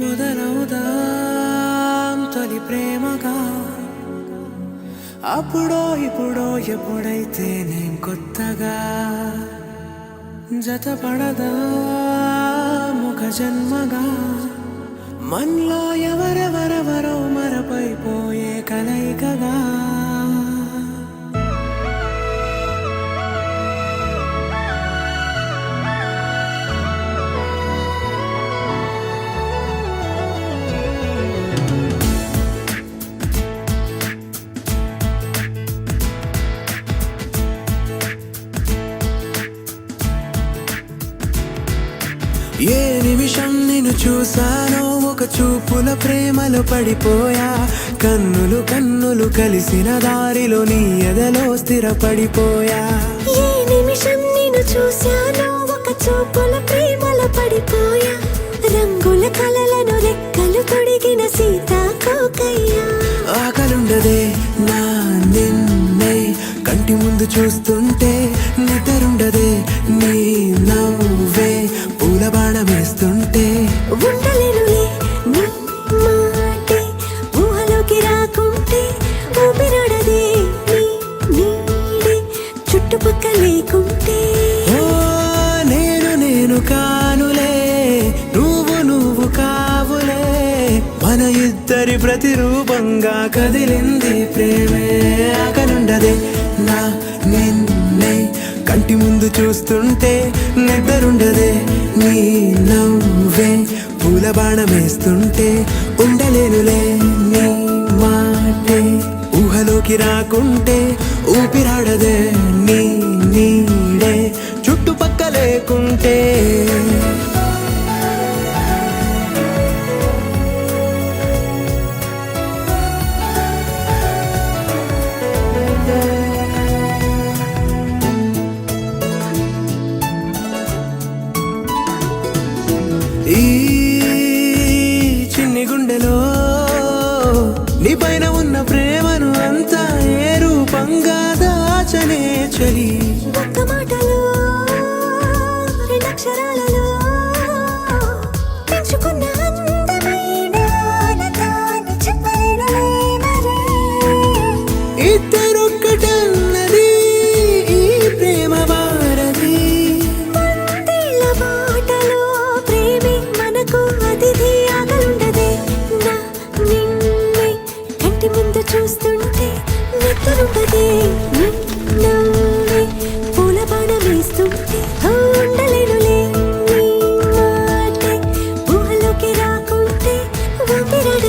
మొదలవుదాం తొలి ప్రేమగా అప్పుడో ఇప్పుడో ఎప్పుడైతే నేను కొత్తగా జతపడదా ముఖ జన్మగా మనలో ఎవరెవరెవరో మరపైపోయే కలయికగా ఏ నిమిషం నిన్ను చూసానో ఒక చూపుల ప్రేమలో పడిపోయా కన్నులు కన్నులు కలిసిన దారిలో నీ ఎదలో స్థిరపడిపోయా ఏ నిమిషం నిన్ను చూసానో ఒక చూపుల ప్రేమలో పడిపోయా రంగుల కలలను రెక్కలు తొడిగిన సీతాకోకయ్యా ఆకలుండదే నా నిన్నే కంటి ముందు చూస్తుంటే నిద్రుండదే నీ నవ్వే పూల బాణమేస్తుంటే ఉండలేనులే నీ మాటే ఊహలోకి రాకుంటే ఊపిరాడదే నీ నీడే చుట్టుపక్కల లేకుంటే ఓ నేను కానులే నువ్వు కావులే మన ఇద్దరి ప్రతిరూపంగా కదిలింది ప్రేమే ఆకలుండదే నా నిన్నే కంటి ముందు చూస్తుంటే నిద్రుండదే నీ నవ్వే పూల బాణమేస్తుంటే ఉండలేనులే నీ మాటే ఊహలోకి రాకుంటే ఊపిరాడదే నీ నీడే చుట్టుపక్క లేకుంటే ఈ చిన్ని గుండెలో నీ పైన ఉన్న ప్రేమను అంతా ఏ రూపంగా దాచనే చలి ఒక్క మాటలో రెండక్షరాలలో పెంచుకున్న అందమైన ఆనందాన్ని చెప్పలేనులే మరి. ఇద్దరొక్కటన్నది ఈ ప్రేమ వారది వందేళ్ల బాటలో ప్రేమే మనకు అతిథి ఆగలుండదే నా నిన్నే కంటి ముందు చూస్తుంటే నిద్రుండదే నీ నవ్వే పూల బాణమేస్తుంటే ఉండలేనులే నీ మాటే ఊహలోకి రాకుంటే ఊపిరాడదే